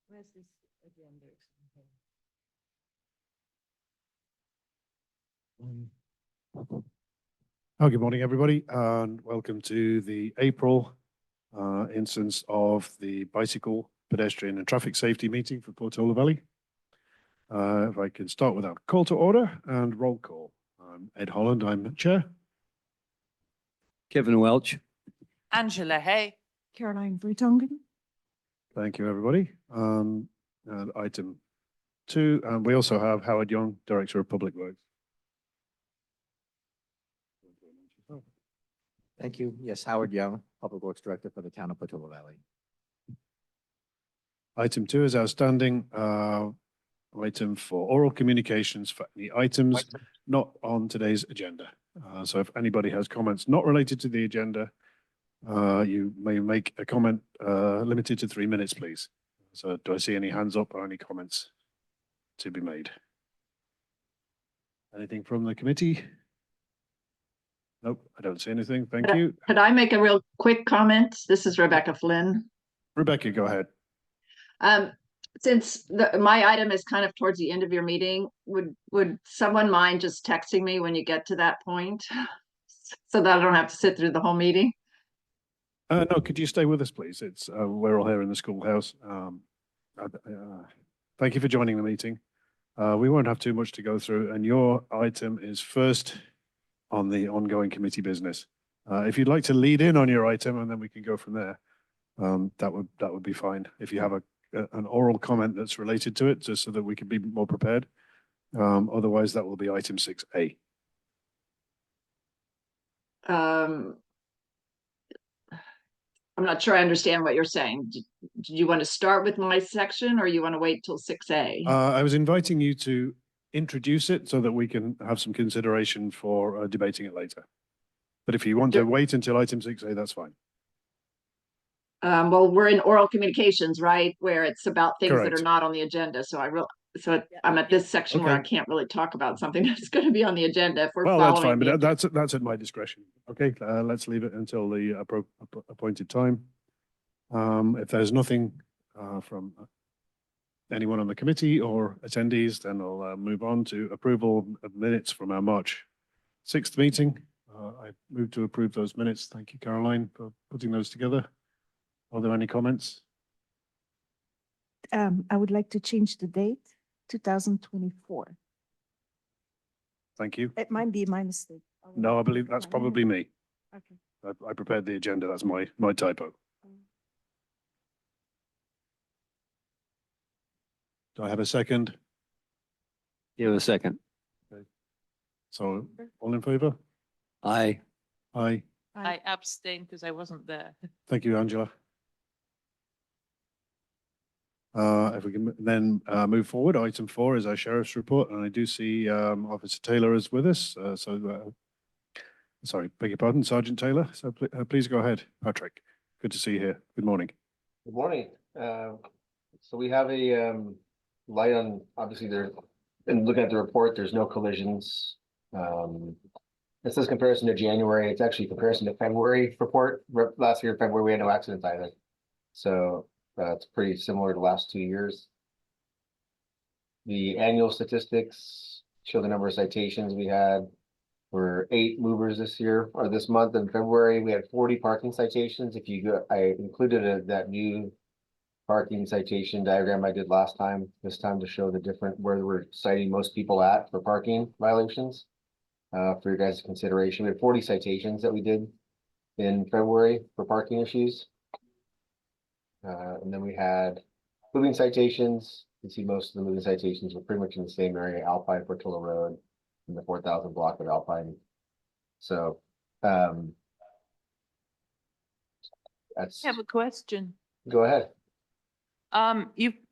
Where's this agenda? Oh, good morning, everybody, and welcome to the April instance of the bicycle, pedestrian and traffic safety meeting for Portola Valley. If I can start with a call to order and roll call. I'm Ed Holland, I'm chair. Kevin Welch. Angela Hay. Caroline Brutongen. Thank you, everybody. And item 2, and we also have Howard Young, Director of Public Works. Thank you. Yes, Howard Young, Public Works Director for the town of Portola Valley. Item 2 is outstanding item for oral communications for any items not on today's agenda. So if anybody has comments not related to the agenda, you may make a comment limited to 3 minutes, please. So do I see any hands up or any comments to be made? Anything from the committee? Nope, I don't see anything. Thank you. Could I make a real quick comment? This is Rebecca Flynn. Rebecca, go ahead. Since my item is kind of towards the end of your meeting, would someone mind just texting me when you get to that point? So that I don't have to sit through the whole meeting? No, could you stay with us, please? It's we're all here in the schoolhouse. Thank you for joining the meeting. We won't have too much to go through, and your item is first on the ongoing committee business. If you'd like to lead in on your item, and then we can go from there, that would be fine. If you have an oral comment that's related to it, just so that we can be more prepared. Otherwise, that will be item 6A. I'm not sure I understand what you're saying. Do you want to start with my section or you want to wait till 6A? I was inviting you to introduce it so that we can have some consideration for debating it later. But if you want to wait until item 6A, that's fine. Well, we're in oral communications, right? Where it's about things that Correct. are not on the agenda. So I'm at this section where I can't really talk about something that's going to be on the agenda if we're Well, following. that's fine, but that's at my discretion. Okay, let's leave it until the appointed time. If there's nothing from anyone on the committee or attendees, then I'll move on to approval of minutes from our March 6th meeting. I move to approve those minutes. Thank you, Caroline, for putting those together. Are there any comments? I would like to change the date, 2024. Thank you. It might be my mistake. No, I believe that's probably me. Okay. I prepared the agenda. That's my typo. Do I have a second? You have a second. So all in favor? Aye. Aye. I abstained because I wasn't there. Thank you, Angela. If we can then move forward, item 4 is our sheriff's report, and I do see Officer Taylor is with us. Sorry, beg your pardon, Sergeant Taylor. So please go ahead, Patrick. Good to see you here. Good morning. Good morning. So we have a light on, obviously there, and looking at the report, there's no collisions. This is comparison to January. It's actually comparison to February report. Last year, February, we had no accidents either. So it's pretty similar to the last 2 years. The annual statistics show the number of citations we had. Were 8 movers this year, or this month in February. We had 40 parking citations. If you go, I included that new parking citation diagram I did last time, this time to show the different, where we're citing most people at for parking violations. For your guys' consideration, we had 40 citations that we did in February for parking issues. And then we had moving citations. You can see most of the moving citations were pretty much in the same area, Alpine, Portola Road, in the 4,000 block of Alpine. So that's. I have a question. Go ahead.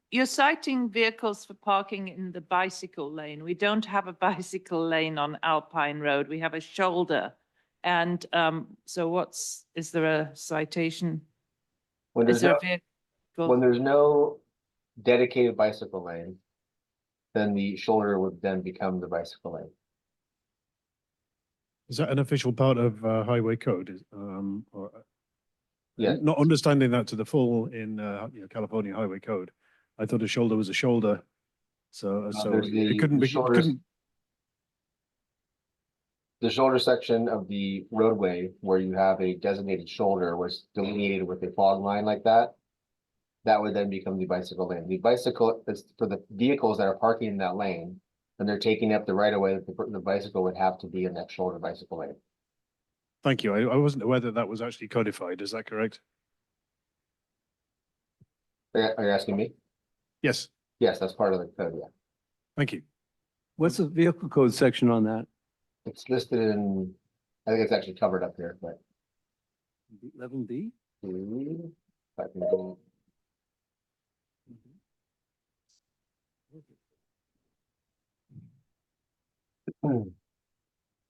You're citing vehicles for parking in the bicycle lane. We don't have a bicycle lane on Alpine Road. We have a shoulder. And so is there a citation? When there's no dedicated bicycle lane, then the shoulder would then become the bicycle lane. Is that an official part of highway code? Yeah. Not understanding that to the full in California highway code, I thought a shoulder was a shoulder. So there's it couldn't the be, it shoulders- couldn't, The shoulder section of the roadway where you have a designated shoulder was delineated with a fog line like that. That would then become the bicycle lane. The bicycle is for the vehicles that are parking in that lane. And they're taking up the right of way that the bicycle would have to be in that shoulder bicycle lane. thank you. I wasn't aware that that was actually codified. Is that correct? Are you asking me? Yes, Yes, that's part of the code, yeah. thank you. What's the vehicle code section on that? It's listed in, I think it's actually covered up here, but. 11B? if I can go-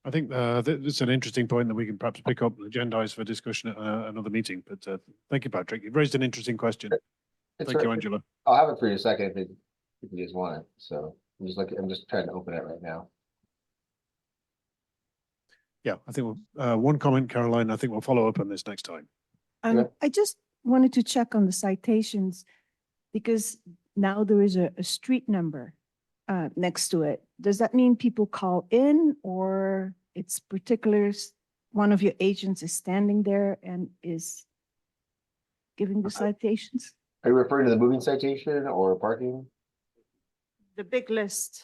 I think it's an interesting point that we can perhaps pick up and agendize for discussion at another meeting. But thank you, Patrick. You've raised an interesting question. It's Thank you, right- Angela. I'll have it for you in a second if you just want it. So I'm just trying to open it right now. Yeah, I think one comment, Caroline. I think we'll follow up on this next time. Yeah. I just wanted to check on the citations because now there is a street number next to it. Does that mean people call in or it's particulars? One of your agents is standing there and is giving the citations? Are you referring to the moving citation or parking? The big list.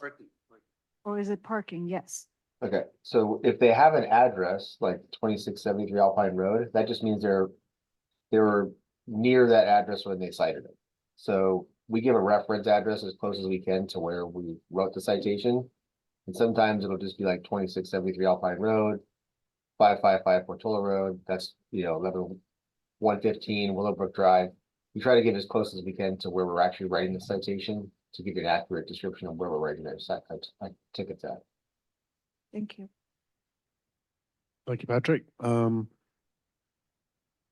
Or is it parking? Yes. Okay, so if they have an address like 2673 Alpine Road, that just means they were near that address when they cited it. So we give a reference address as close as we can to where we wrote the citation. And sometimes it'll just be like 2673 Alpine Road, 5555 Portola Road, that's, 11115 Willowbrook Drive. We try to get as close as we can to where we're actually writing the citation to give you an accurate description of where we're writing our tickets at. Thank you. Thank you, Patrick.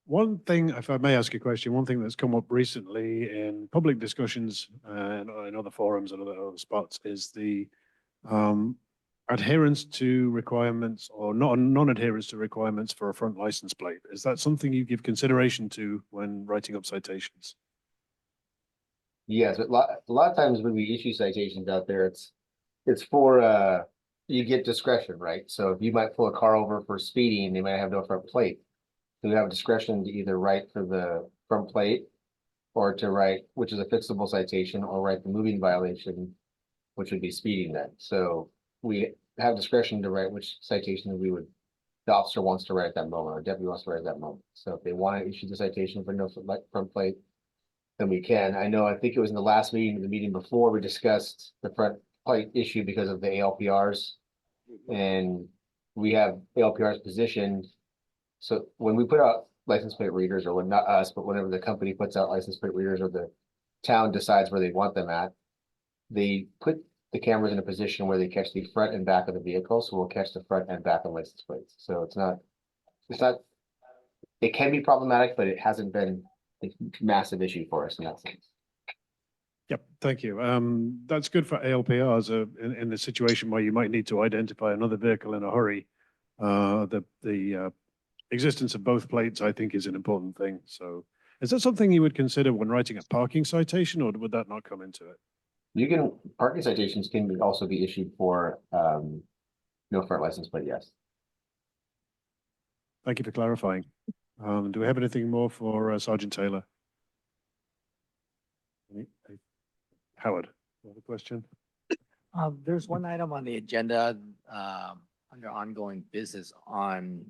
One thing, if I may ask a question, one thing that's come up recently in public discussions and in other forums and other spots is the adherence to requirements or non-adherence to requirements for a front license plate. Is that something you give consideration to when writing up citations? Yes, a lot of times when we issue citations out there, it's for you get discretion, right? So if you might pull a car over for speeding, they might have no front plate. So you have discretion to either write for the front plate or to write, which is a fixable citation, or write the moving violation, which would be speeding then. So we have discretion to write which citation the officer wants to write at that moment, or deputy wants to write at that moment. So if they want to issue the citation for no front plate, then we can. I think it was in the last meeting, the meeting before, we discussed the front plate issue because of the ALPRs. And we have ALPRs positioned. So when we put out license plate readers, or when not us, but whenever the company puts out license plate readers or the town decides where they want them at, they put the cameras in a position where they catch the front and back of the vehicle. So we'll catch the front and back of license plates. So it's not, it can be problematic, but it hasn't been a massive issue for us in that sense. Yep, thank you. That's good for ALPRs in the situation where you might need to identify another vehicle in a hurry. The existence of both plates, I think, is an important thing. So is that something you would consider when writing a parking citation, or would that not come into it? Parking citations can also be issued for no front license plate, yes. Thank you for clarifying. Do we have anything more for Sergeant Taylor? Howard, you have a question? There's one item on the agenda, under ongoing business on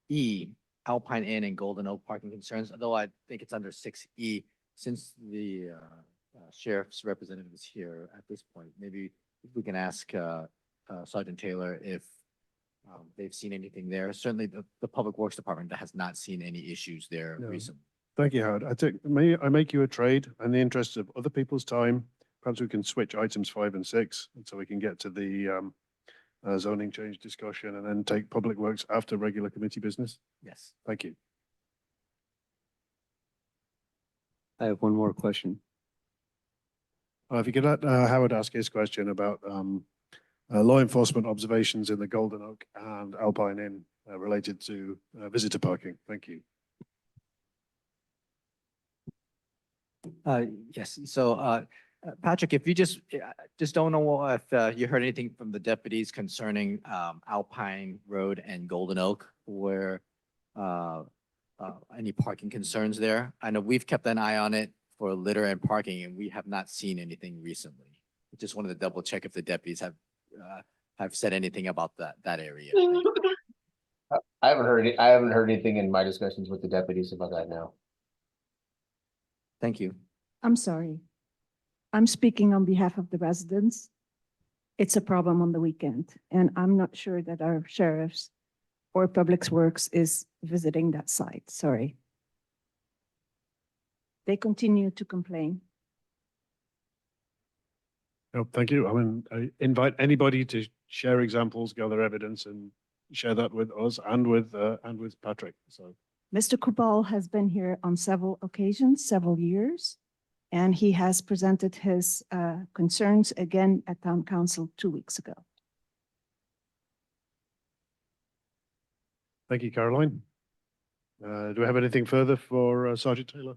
E, Alpine Inn and Golden Oak parking concerns, although I think it's under 6E, since the sheriff's representative is here at this point. Maybe if we can ask Sergeant Taylor if they've seen anything there. Certainly the Public Works Department has not seen any issues there No. recently. Thank you, Howard. May I make you a trade in the interest of other people's time? Perhaps we can switch items 5 and 6, so we can get to the zoning change discussion and then take Public Works after regular committee business. Yes. Thank you. I have one more question. If you could let Howard ask his question about law enforcement observations in the Golden Oak and Alpine Inn related to visitor parking. Thank you. Yes, so, Patrick, if you just don't know if you heard anything from the deputies concerning Alpine Road and Golden Oak, where any parking concerns there? I know we've kept an eye on it for litter and parking, and we have not seen anything recently. Just wanted to double check if the deputies have said anything about that area. I haven't heard anything in my discussions with the deputies about that now. Thank you. I'm sorry. I'm speaking on behalf of the residents. It's a problem on the weekend, and I'm not sure that our sheriffs or Public Works is visiting that site. Sorry. They continue to complain. No, thank you. I mean, I invite anybody to share examples, gather evidence, and share that with us and with Patrick. So Mr. Kubal has been here on several occasions, several years, and he has presented his concerns again at Town Council 2 weeks ago. thank you, Caroline. Do we have anything further for Sergeant Taylor?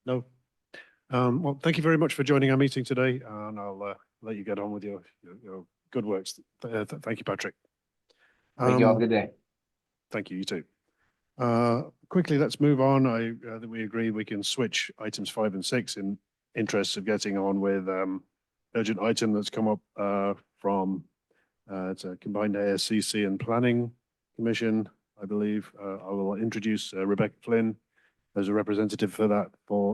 No. Well, thank you very much for joining our meeting today, and I'll let you get on with your good works. Thank you, Patrick. Thank you. Have a good day. Thank you. You too. Quickly, let's move on. I think we agree we can switch items 5 and 6 in interests of getting on with urgent item that's come up from it's a combined ASCC and Planning Commission, I believe. I will introduce Rebecca Flynn as a representative for that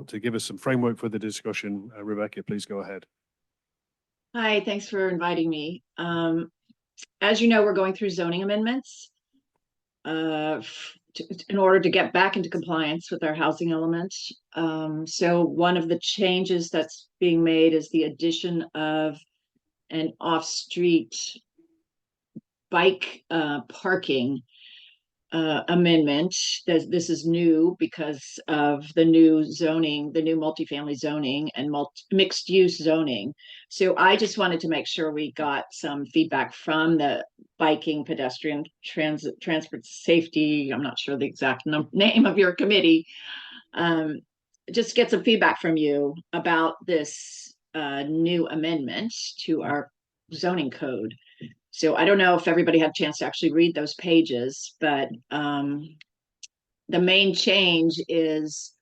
to give us some framework for the discussion. Rebecca, please go ahead. Hi, thanks for inviting me. As you know, we're going through zoning amendments in order to get back into compliance with our housing element. So one of the changes that's being made is the addition of an off-street bike parking amendment. This is new because of the new zoning, the new multifamily zoning and mixed use zoning. So I just wanted to make sure we got some feedback from the biking pedestrian transport safety. I'm not sure the exact name of your committee. Just get some feedback from you about this new amendment to our zoning code. So I don't know if everybody had a chance to actually read those pages, but the main change is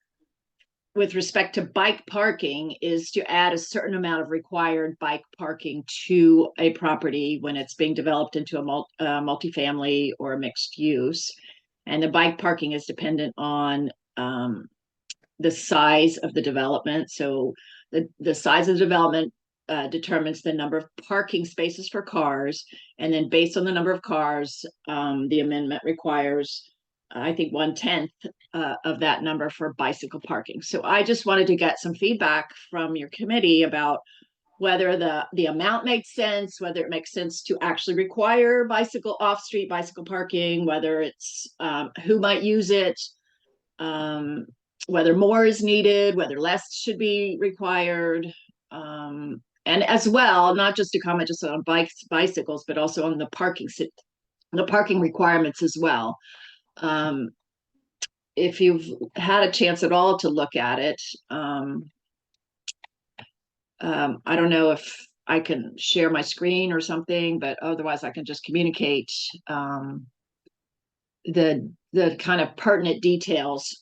with respect to bike parking is to add a certain amount of required bike parking to a property when it's being developed into a multifamily or a mixed use. And the bike parking is dependent on the size of the development. So the size of the development determines the number of parking spaces for cars, and then based on the number of cars, the amendment requires, I think, 1/10 of that number for bicycle parking. So I just wanted to get some feedback from your committee about whether the amount makes sense, whether it makes sense to actually require off-street bicycle parking, whether it's who might use it, whether more is needed, whether less should be required. And as well, not just to comment just on bicycles, but also on the parking requirements as well. If you've had a chance at all to look at it, I don't know if I can share my screen or something, but otherwise I can just communicate the kind of pertinent details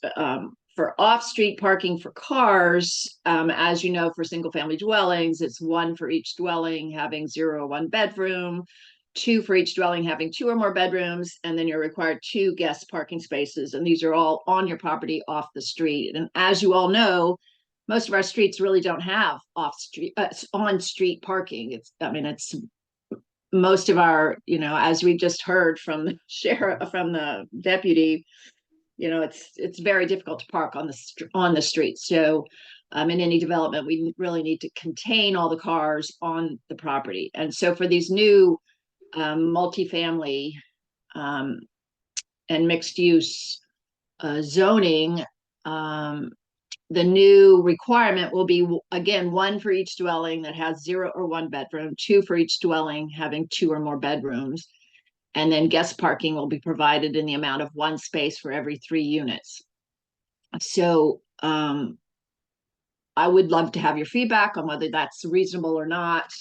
for off-street parking for cars. As you know, for single-family dwellings, it's 1 for each dwelling having 0 or 1 bedroom, 2 for each dwelling having 2 or more bedrooms, and then you're required 2 guest parking spaces. And these are all on your property off the street. And as you all know, most of our streets really don't have on-street parking. It's most of our, as we just heard from the sheriff, from the deputy, it's very difficult to park on the street. So in any development, we really need to contain all the cars on the property. And so for these new multifamily and mixed use zoning, the new requirement will be, again, 1 for each dwelling that has 0 or 1 bedroom, 2 for each dwelling having 2 or more bedrooms. And then guest parking will be provided in the amount of 1 space for every 3 units. So I would love to have your feedback on whether that's reasonable or not.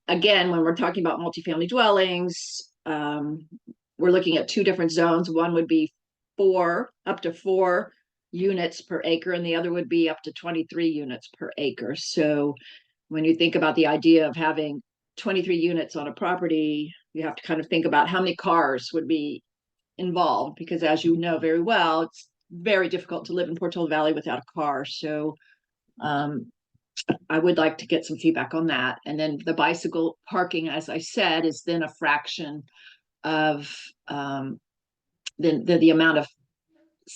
Again, when we're talking about multifamily dwellings, we're looking at two different zones. One would be up to 4 units per acre, and the other would be up to 23 units per acre. So when you think about the idea of having 23 units on a property, you have to kind of think about how many cars would be involved, because as you know very well, it's very difficult to live in Portola Valley without a car. So I would like to get some feedback on that. And then the bicycle parking, as I said, is then a fraction of the amount of,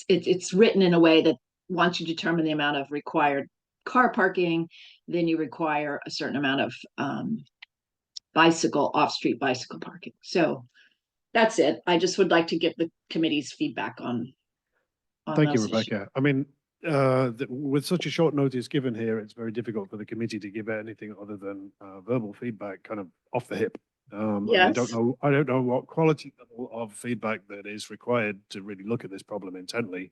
it's written in a way that once you determine the amount of required car parking, then you require a certain amount of off-street bicycle parking. So that's it. I just would like to get the committee's feedback on Thank you, those issues. Rebecca. I mean, with such a short notice given here, it's very difficult for the committee to give anything other than verbal feedback, kind of off the hip. And I don't know what quality level of feedback that is required to really look at this problem intently,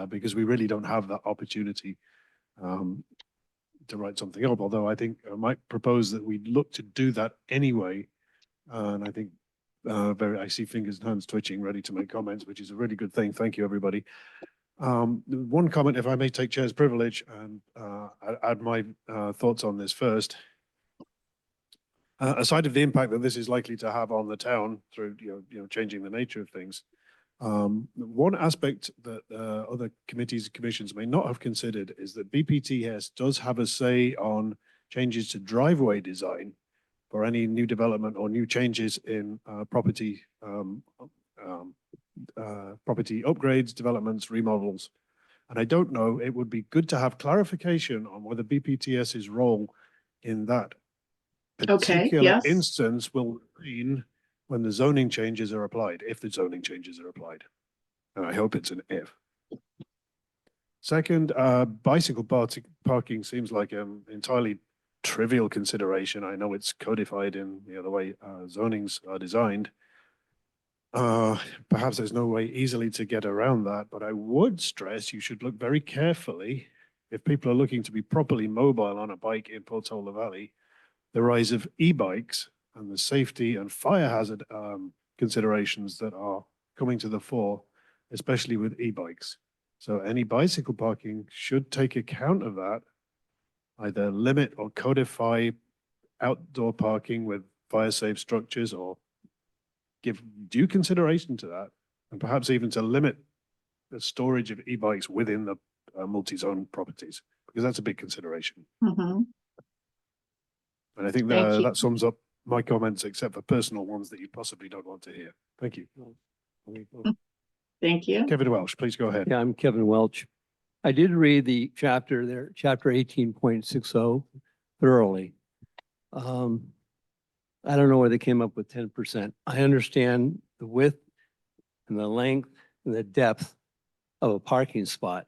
because we really don't have that opportunity to write something up. Although I think I might propose that we look to do that anyway. And I think I see fingers and hands twitching, ready to make comments, which is a really good thing. Thank you, everybody. One comment, if I may take chair's privilege and add my thoughts on this first. Aside of the impact that this is likely to have on the town through changing the nature of things, one aspect that other committees and commissions may not have considered is that BPTS does have a say on changes to driveway design for any new development or new changes in property upgrades, developments, remodels. And I don't know, it would be good to have clarification on whether BPTS's role in that particular instance will remain when the zoning changes are applied, if the zoning changes are applied. And I hope it's an if. Second, bicycle parking seems like an entirely trivial consideration. I know it's codified in the way zonings are designed. Perhaps there's no way easily to get around that, but I would stress you should look very carefully if people are looking to be properly mobile on a bike in Portola Valley, the rise of e-bikes and the safety and fire hazard considerations that are coming to the fore, especially with e-bikes. So any bicycle parking should take account of that, either limit or codify outdoor parking with fire-safe structures, or give due consideration to that, and perhaps even to limit the storage of e-bikes within the multi-zone properties, because that's a big consideration. Mm-hmm. And I think that sums up my comments, except for personal ones that you possibly don't want to hear. Thank you. Thank you. Kevin Welsh, please go ahead. Yeah, I'm Kevin Welch. I did read the chapter there, chapter 18.60 thoroughly. I don't know where they came up with 10%. I understand the width and the length and the depth of a parking spot,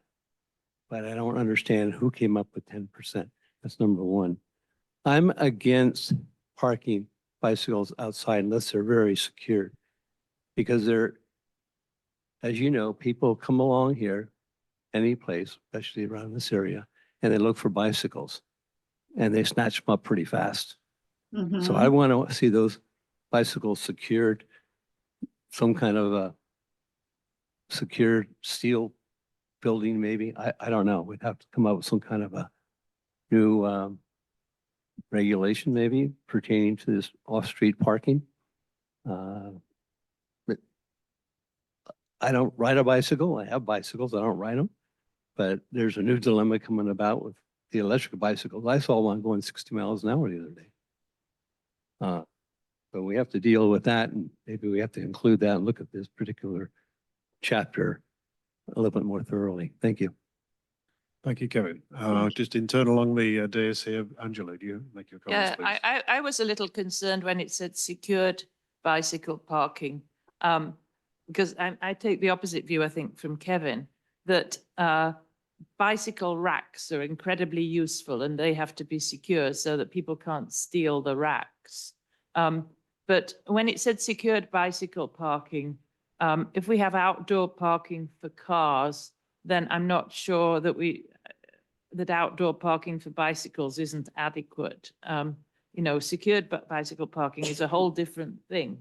but I don't understand who came up with 10%. That's number one. I'm against parking bicycles outside unless they're very secured, because they're, as you know, people come along here, any place, especially around this area, and they look for bicycles and they snatch them up pretty fast. Mm-hmm. So I want to see those bicycles secured, some kind of a secured steel building, maybe. I don't know. We'd have to come up with some kind of a new regulation, maybe pertaining to this off-street parking. But I don't ride a bicycle. I have bicycles. I don't ride them. But there's a new dilemma coming about with the electric bicycles. I saw one going 60 miles an hour the other day. But we have to deal with that, and maybe we have to include that and look at this particular chapter a little bit more thoroughly. Thank you. Thank you, Kevin. Just in turn along the dais here, Angela, do you make your comments, Yeah, please? I was a little concerned when it said secured bicycle parking, because I take the opposite view, I think, from Kevin, that bicycle racks are incredibly useful and they have to be secure so that people can't steal the racks. But when it said secured bicycle parking, if we have outdoor parking for cars, then I'm not sure that that outdoor parking for bicycles isn't adequate. You know, secured bicycle parking is a whole different thing.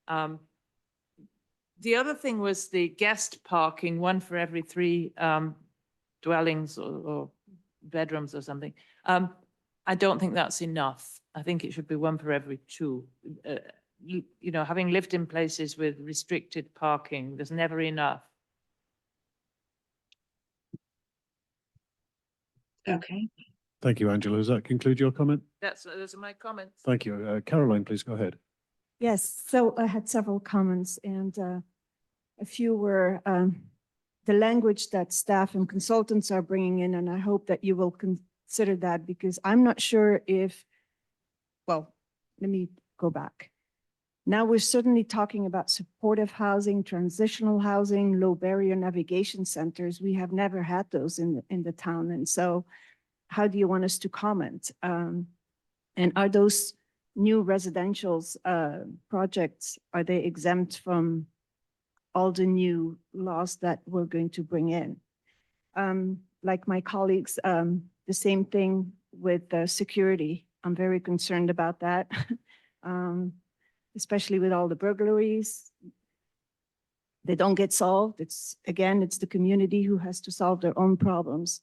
The other thing was the guest parking, one for every 3 dwellings or bedrooms or something. I don't think that's enough. I think it should be one for every 2. You know, having lived in places with restricted parking, there's never enough. Okay. Thank you, Angela. Does that conclude your comment? Those are my comments. Thank you. Caroline, please go ahead. Yes, so I had several comments and a few were the language that staff and consultants are bringing in, and I hope that you will consider that because I'm not sure if, well, let me go back. Now we're certainly talking about supportive housing, transitional housing, low barrier navigation centers. We have never had those in the town. And so how do you want us to comment? And are those new residentials projects, are they exempt from all the new laws that we're going to bring in? Like my colleagues, the same thing with security. I'm very concerned about that. Especially with all the burglaries. They don't get solved. It's the community who has to solve their own problems.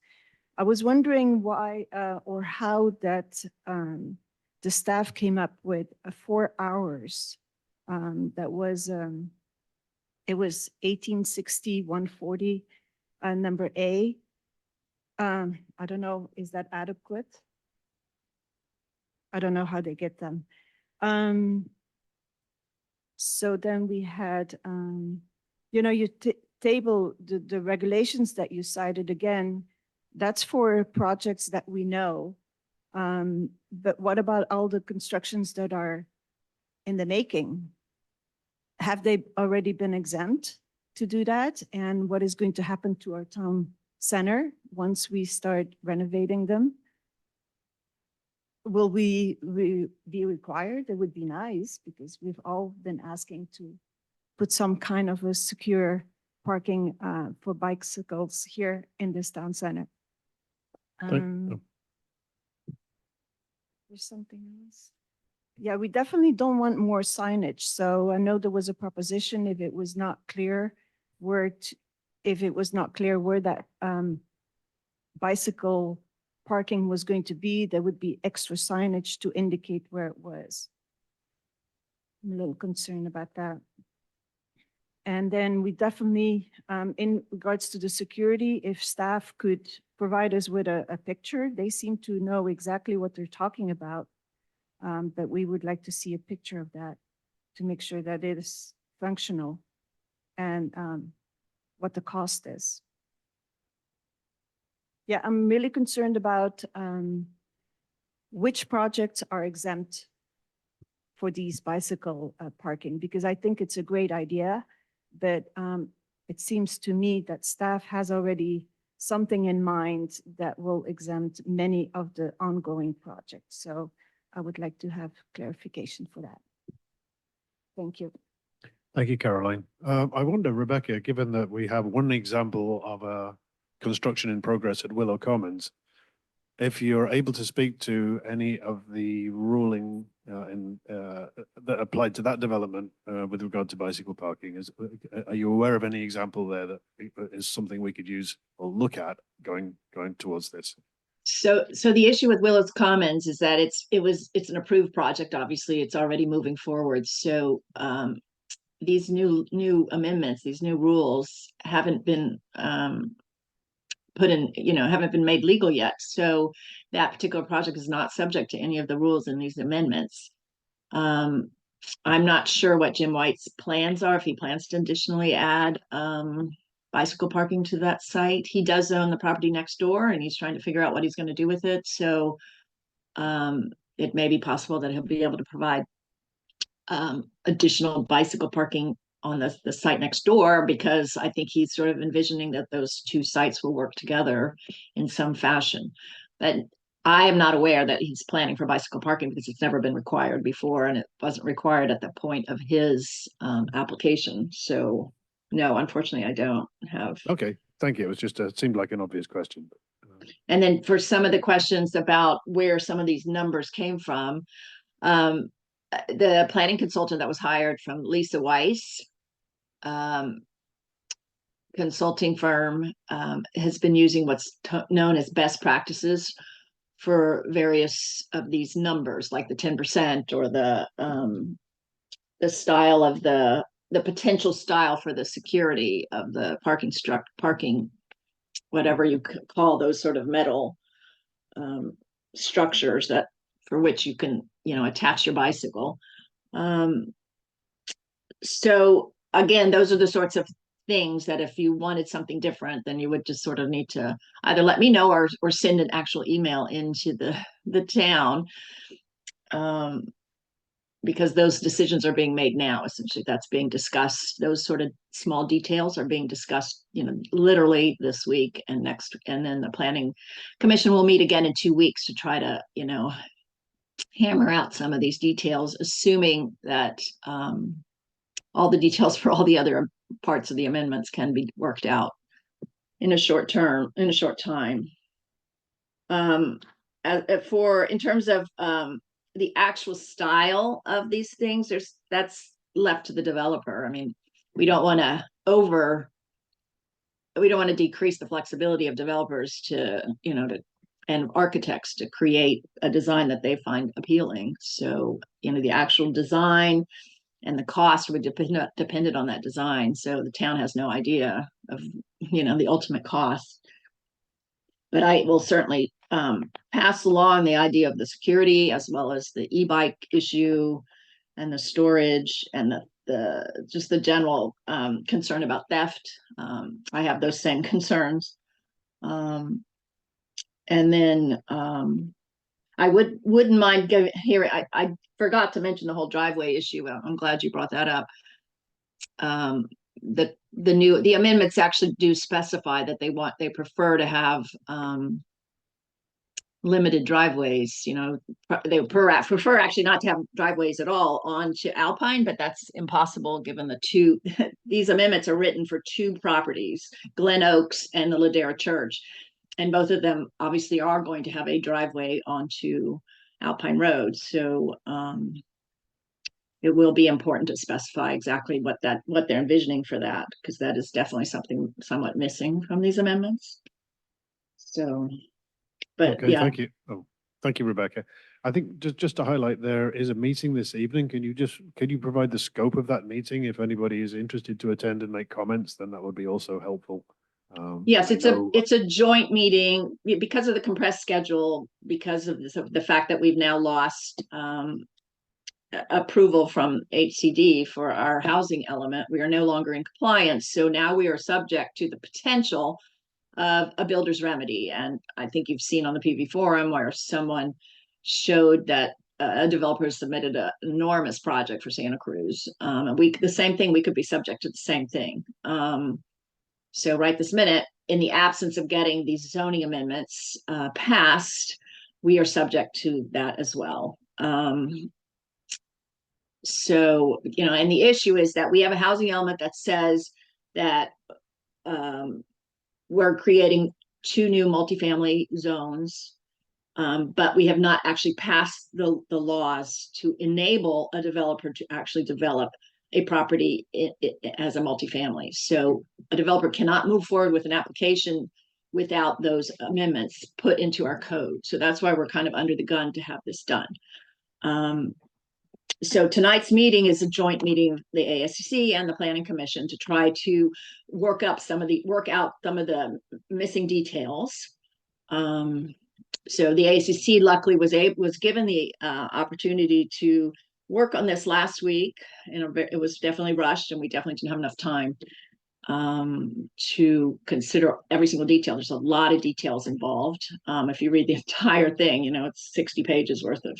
I was wondering why or how that the staff came up with 4 hours. That was, it was 1860, 140, number A. I don't know, is that adequate? I don't know how they get them. So then we had, you know, you table the regulations that you cited again, that's for projects that we know. But what about all the constructions that are in the making? Have they already been exempt to do that? And what is going to happen to our town center once we start renovating them? Will we be required? It would be nice because we've all been asking to put some kind of a secure parking for bicycles here in this town center. There's something else. Yeah, we definitely don't want more signage. So I know there was a proposition if it was not clear where that bicycle parking was going to be, there would be extra signage to indicate where it was. I'm a little concerned about that. And then we definitely, in regards to the security, if staff could provide us with a picture, they seem to know exactly what they're talking about. But we would like to see a picture of that to make sure that it is functional and what the cost is. Yeah, I'm really concerned about which projects are exempt for these bicycle parking, because I think it's a great idea, but it seems to me that staff has already something in mind that will exempt many of the ongoing projects. So I would like to have clarification for that. Thank you. Thank you, Caroline. I wonder, Rebecca, given that we have one example of a construction in progress at Willow Commons, if you're able to speak to any of the ruling that applied to that development with regard to bicycle parking, are you aware of any example there that is something we could use or look at going towards this? So the issue with Willows Commons is that it's an approved project. Obviously, it's already moving forward. So these new amendments, these new rules haven't been put in, haven't been made legal yet. So that particular project is not subject to any of the rules in these amendments. I'm not sure what Jim White's plans are, if he plans to additionally add bicycle parking to that site. He does own the property next door and he's trying to figure out what he's going to do with it. So it may be possible that he'll be able to provide additional bicycle parking on the site next door, because I think he's sort of envisioning that those two sites will work together in some fashion. But I am not aware that he's planning for bicycle parking because it's never been required before, and it wasn't required at the point of his application. So no, unfortunately, I don't have. Okay, thank you. It was just it seemed like an obvious question. And then for some of the questions about where some of these numbers came from, the planning consultant that was hired from Lisa Weiss, consulting firm, has been using what's known as best practices for various of these numbers, like the 10% or the style of the potential style for the security of the parking, whatever you call those sort of metal structures that for which you can, attach your bicycle. So again, those are the sorts of things that if you wanted something different, then you would just sort of need to either let me know or send an actual email into the town. Because those decisions are being made now, essentially that's being discussed. Those sort of small details are being discussed, literally this week and next. And then the planning commission will meet again in 2 weeks to try to, hammer out some of these details, assuming that all the details for all the other parts of the amendments can be worked out in a short time. In terms of the actual style of these things, that's left to the developer. I mean, we don't want to decrease the flexibility of developers and architects to create a design that they find appealing. So, the actual design and the cost would depended on that design. So the town has no idea of, the ultimate cost. But I will certainly pass along the idea of the security as well as the e-bike issue and the storage and just the general concern about theft. I have those same concerns. And then I wouldn't mind hearing. I forgot to mention the whole driveway issue. I'm glad you brought that up. The amendments actually do specify that they prefer to have limited driveways. They prefer actually not to have driveways at all onto Alpine, but that's impossible given the two. These amendments are written for 2 properties, Glen Oaks and the Ladera Church, and both of them obviously are going to have a driveway onto Alpine Road. So it will be important to specify exactly what they're envisioning for that, because that is definitely something somewhat missing from these amendments. So, but Okay, yeah. thank you. Oh, thank you, Rebecca. I think just to highlight, there is a meeting this evening. Can you provide the scope of that meeting? If anybody is interested to attend and make comments, then that would be also helpful. Yes, it's a joint meeting because of the compressed schedule, because of the fact that we've now lost approval from HCD for our housing element. We are no longer in compliance. So now we are subject to the potential of a builder's remedy. And I think you've seen on the PV forum where someone showed that a developer submitted an enormous project for Santa Cruz. And the same thing, we could be subject to the same thing. So right this minute, in the absence of getting these zoning amendments passed, we are subject to that as well. So, and the issue is that we have a housing element that says that we're creating 2 new multifamily zones, but we have not actually passed the laws to enable a developer to actually develop a property as a multifamily. So a developer cannot move forward with an application without those amendments put into our code. So that's why we're kind of under the gun to have this done. So tonight's meeting is a joint meeting of the ASCC and the Planning Commission to try to work out some of the missing details. So the ASCC luckily was given the opportunity to work on this last week. It was definitely rushed, and we definitely didn't have enough time to consider every single detail. There's a lot of details involved. If you read the entire thing, it's 60 pages worth of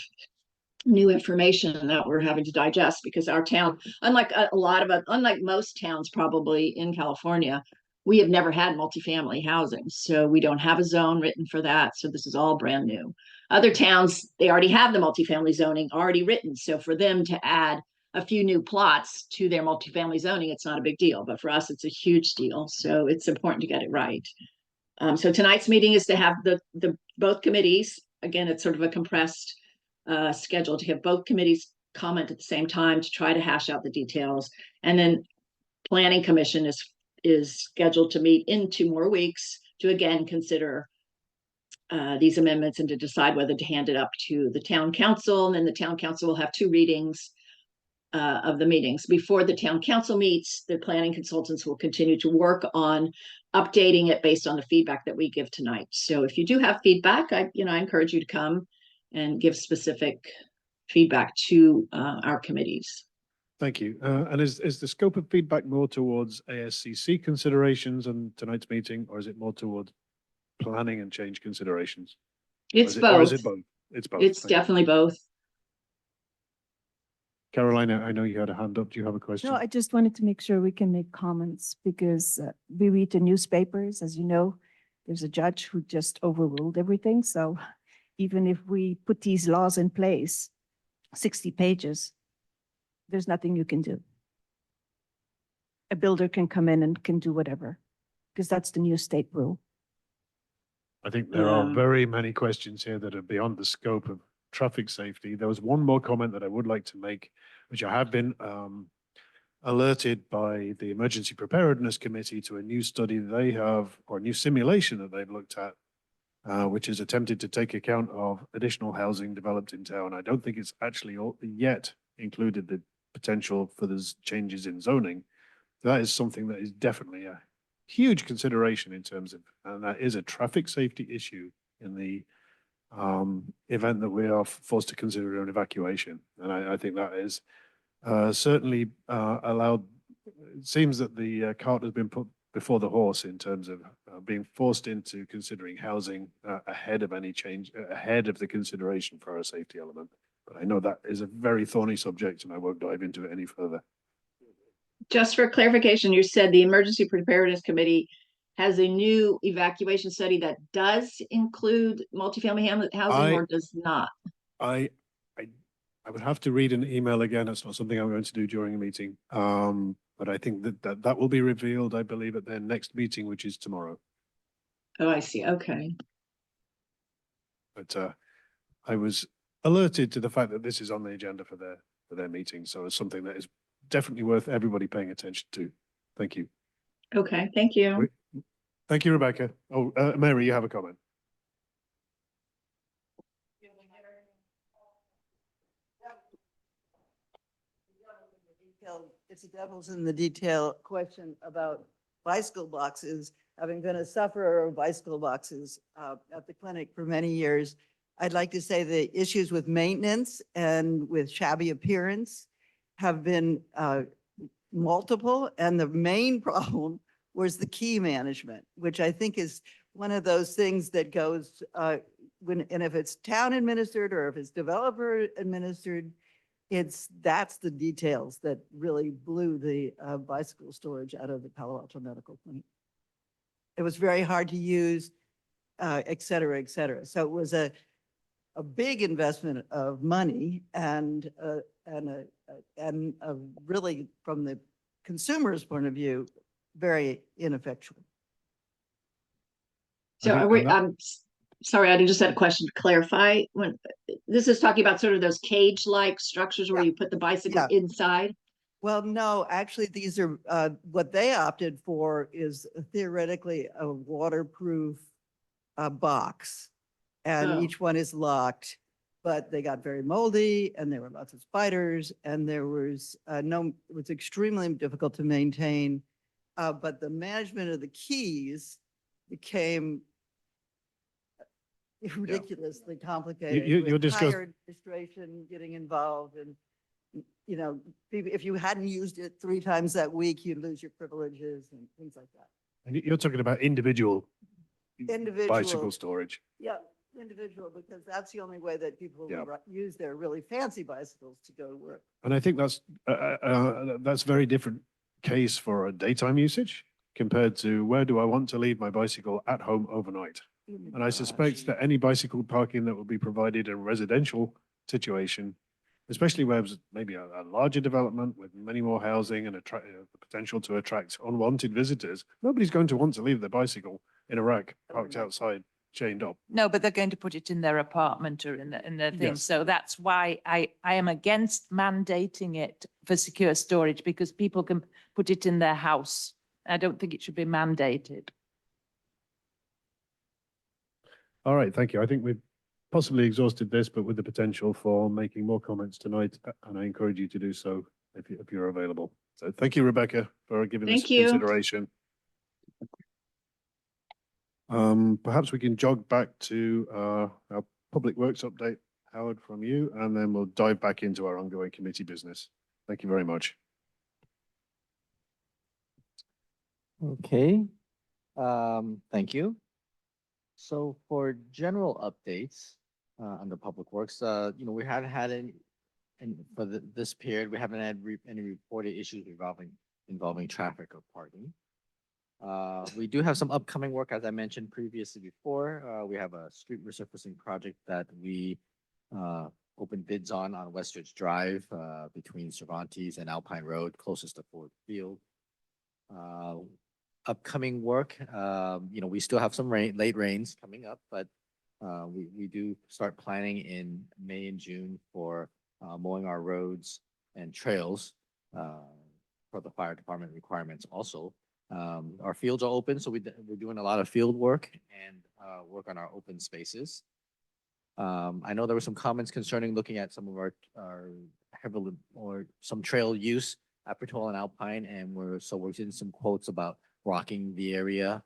new information that we're having to digest, because our town, unlike most towns probably in California, we have never had multifamily housing. So we don't have a zone written for that. So this is all brand new. Other towns, they already have the multifamily zoning already written. So for them to add a few new plots to their multifamily zoning, it's not a big deal. But for us, it's a huge deal. So it's important to get it right. So tonight's meeting is to have both committees, again, it's sort of a compressed schedule to have both committees comment at the same time to try to hash out the details. And then Planning Commission is scheduled to meet in 2 more weeks to again consider these amendments and to decide whether to hand it up to the town council. And then the town council will have 2 readings of the meetings. Before the town council meets, the planning consultants will continue to work on updating it based on the feedback that we give tonight. So if you do have feedback, I encourage you to come and give specific feedback to our committees. Thank you. And is the scope of feedback more towards ASCC considerations and tonight's meeting, or is it more towards planning and change considerations? It's Or both. is it both? It's both. It's Thank you. definitely both. Carolina, I know you had a hand up. Do you have a question? No, I just wanted to make sure we can make comments because we read the newspapers, as you know, there's a judge who just overruled everything. So even if we put these laws in place, 60 pages, there's nothing you can do. A builder can come in and can do whatever, because that's the new state rule. I think there are very many questions here that are beyond the scope of traffic safety. There was one more comment that I would like to make, which I have been alerted by the Emergency Preparedness Committee to a new study they have, or a new simulation that they've looked at, which has attempted to take account of additional housing developed in town. I don't think it's actually yet included the potential for those changes in zoning. That is something that is definitely a huge consideration in terms of, and that is a traffic safety issue in the event that we are forced to consider an evacuation. And I think that is certainly allowed. It seems that the cart has been put before the horse in terms of being forced into considering housing ahead of any change, ahead of the consideration for a safety element. But I know that is a very thorny subject and I won't dive into it any further. Just for clarification, you said the Emergency Preparedness Committee has a new evacuation study that does include multifamily housing or does not? I would have to read an email again. It's not something I'm going to do during a meeting. But I think that will be revealed, I believe, at their next meeting, which is tomorrow. Oh, I see. Okay. But I was alerted to the fact that this is on the agenda for their meeting. So it's something that is definitely worth everybody paying attention to. Thank you. Okay, thank you. Thank you, Rebecca. Oh, Mary, you have a comment. It's a devil's in the detail question about bicycle boxes. Having been a sufferer of bicycle boxes at the clinic for many years, I'd like to say the issues with maintenance and with shabby appearance have been multiple. And the main problem was the key management, which I think is one of those things that goes and if it's town administered or if it's developer administered, that's the details that really blew the bicycle storage out of the Palo Alto Medical Clinic. It was very hard to use, et cetera, et cetera. So it was a big investment of money and really from the consumer's point of view, very ineffectual. So I'm sorry, I just had a question to clarify. When this is talking about sort of those cage-like structures where you put the bicycle inside? Well, no, actually, these are what they opted for is theoretically a waterproof box, and each one is locked. But they got very moldy, and there were lots of spiders, and there was it was extremely difficult to maintain. But the management of the keys became ridiculously complicated. You're with discussing higher administration getting involved, and if you hadn't used it 3 times that week, you'd lose your privileges and things like that. And you're talking about individual bicycle Individual. storage. Yeah, individual, because that's the only way that people use their really fancy bicycles to go to work. And I think that's very different case for a daytime usage compared to where do I want to leave my bicycle at home overnight. And I suspect that any bicycle parking that will be provided in a residential situation, especially where there's maybe a larger development with many more housing and the potential to attract unwanted visitors, nobody's going to want to leave their bicycle in a rack parked outside, chained up. No, but they're going to put it in their apartment or in their thing. Yes. So that's why I am against mandating it for secure storage because people can put it in their house. I don't think it should be mandated. All right, thank you. I think we've possibly exhausted this, but with the potential for making more comments tonight, and I encourage you to do so if you're available. So thank you, Rebecca, for giving this Thank you. consideration. Perhaps we can jog back to our public works update, Howard, from you, and then we'll dive back into our ongoing committee business. Thank you very much. Okay, thank you. So for general updates, under Public Works, we haven't had any, and for this period, we haven't had any reported issues involving traffic or parking. We do have some upcoming work, as I mentioned previously before. We have a street resurfacing project that we opened bids on Westridge Drive between Cervantes and Alpine Road, closest to Ford Field. Upcoming work, we still have some late rains coming up, but we do start planning in May and June for mowing our roads and trails for the fire department requirements also. Our fields are open, so we're doing a lot of field work and work on our open spaces. I know there were some comments concerning looking at some of our heavily or some trail use at Patrol and Alpine, and we're getting some quotes about rocking the area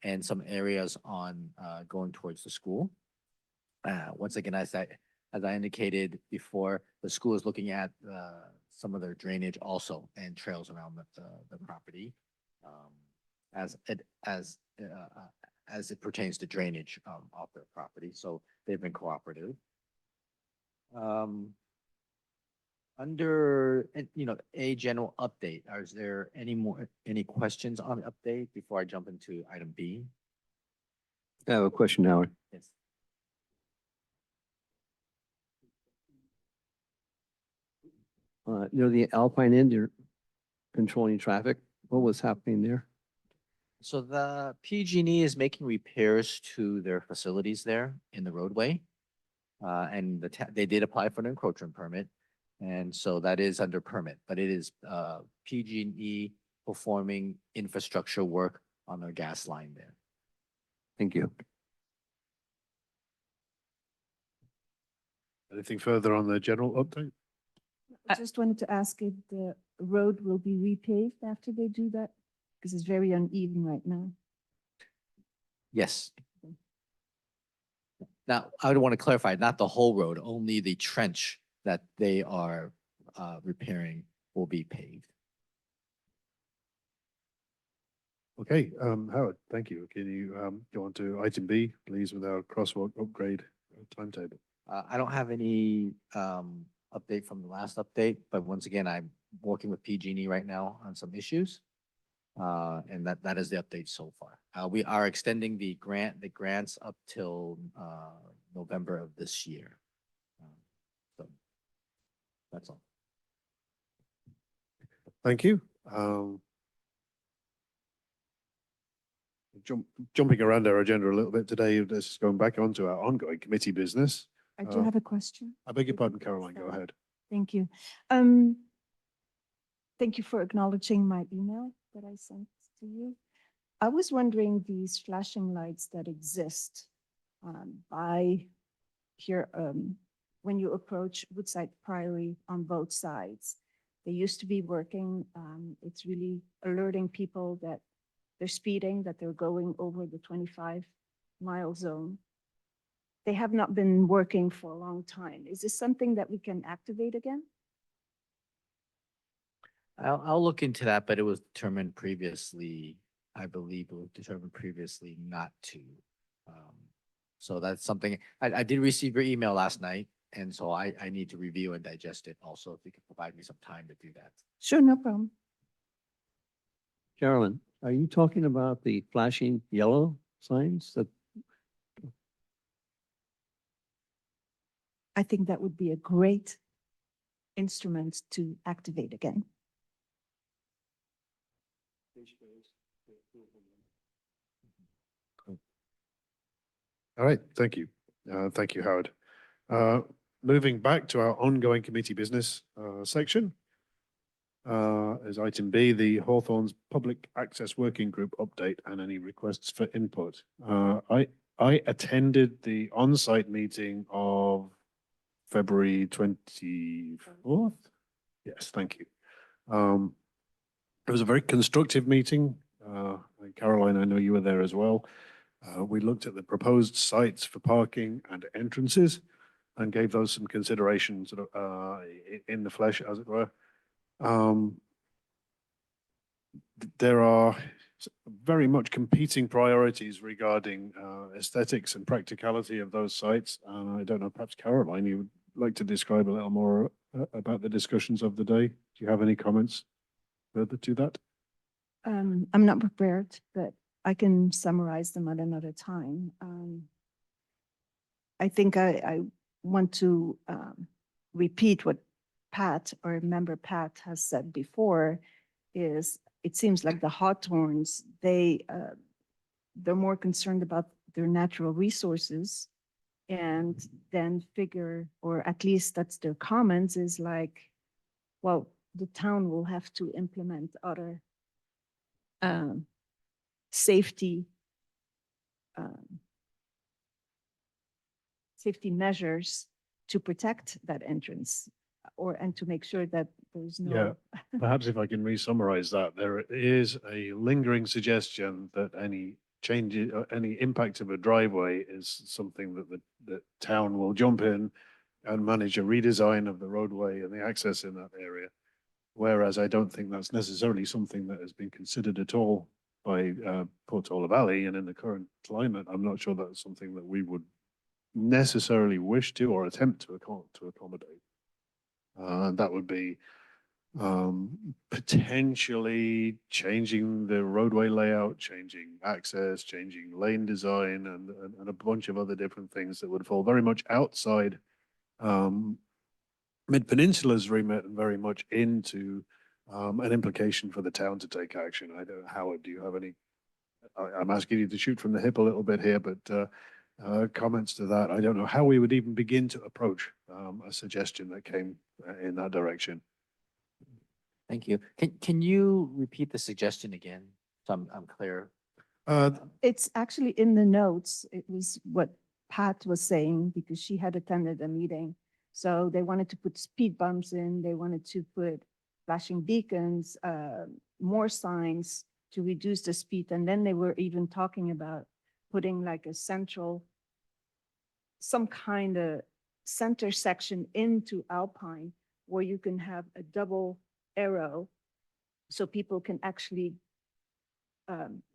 and some areas on going towards the school. Once again, as I indicated before, the school is looking at some of their drainage also and trails around the property as it pertains to drainage off their property. So they've been cooperative. Under a general update, is there any questions on the update before I jump into item B? I have a question, Howard. Yes. The Alpine Inn, you're controlling traffic. What was happening there? So the PG&E is making repairs to their facilities there in the roadway. And they did apply for an encroachment permit. And so that is under permit, but it is PG&E performing infrastructure work on their gas line there. Thank you. Anything further on the general update? I just wanted to ask if the road will be repaved after they do that, because it's very uneven right now. Yes. Now, I would want to clarify, not the whole road, only the trench that they are repairing will be paved. Okay, Howard, thank you. Can you go on to item B, please, with our crosswalk upgrade timetable? I don't have any update from the last update, but once again, I'm working with PG&E right now on some issues. And that is the update so far. We are extending the grants up till November of this year. So that's all. Thank you. Jumping around our agenda a little bit today, let's going back onto our ongoing committee business. I do have a question. I beg your pardon, Caroline, go ahead. Thank you. Thank you for acknowledging my email that I sent to you. I was wondering, these flashing lights that exist by here, when you approach Woodside Priory on both sides, they used to be working. It's really alerting people that they're speeding, that they're going over the 25-mile zone. They have not been working for a long time. Is this something that we can activate again? I'll look into that, but it was determined previously, I believe it was determined previously not to. So that's something, I did receive your email last night, and so I need to review and digest it also, if you could provide me some time to do that. Sure, no problem. Carolyn, are you talking about the flashing yellow signs that? I think that would be a great instrument to activate again. All right, thank you. Thank you, Howard. Moving back to our ongoing committee business section. Is item B, the Hawthorns Public Access Working Group update and any requests for input. I attended the on-site meeting of February 24th. Yes, thank you. It was a very constructive meeting. And Caroline, I know you were there as well. We looked at the proposed sites for parking and entrances and gave those some consideration sort of in the flesh, as it were. There are very much competing priorities regarding aesthetics and practicality of those sites. I don't know, perhaps Caroline, you would like to describe a little more about the discussions of the day. Do you have any comments further to that? I'm not prepared, but I can summarize them at another time. I think I want to repeat what Pat, or member Pat, has said before, is it seems like the Hawthorns, they're more concerned about their natural resources, and then figure, or at least that's their comments, is like, well, the town will have to implement other safety measures to protect that entrance, and to make sure that there's no. Perhaps if I can re-summarize that, there is a lingering suggestion that any changes, any impact of a driveway is something that the town will jump in and manage a redesign of the roadway and the access in that area. Whereas I don't think that's necessarily something that has been considered at all by Portola Valley, and in the current climate, I'm not sure that's something that we would necessarily wish to or attempt to accommodate. That would be potentially changing the roadway layout, changing access, changing lane design, and a bunch of other different things that would fall very much outside Mid-Peninsula's remit and very much into an implication for the town to take action. I don't know, Howard, do you have any? I'm asking you to shoot from the hip a little bit here, but comments to that. I don't know how we would even begin to approach a suggestion that came in that direction. Thank you. Can you repeat the suggestion again? So I'm clear. It's actually in the notes. It was what Pat was saying, because she had attended a meeting. So they wanted to put speed bumps in, they wanted to put flashing beacons, more signs to reduce the speed. And then they were even talking about putting like a central, some kind of center section into Alpine where you can have a double arrow so people can actually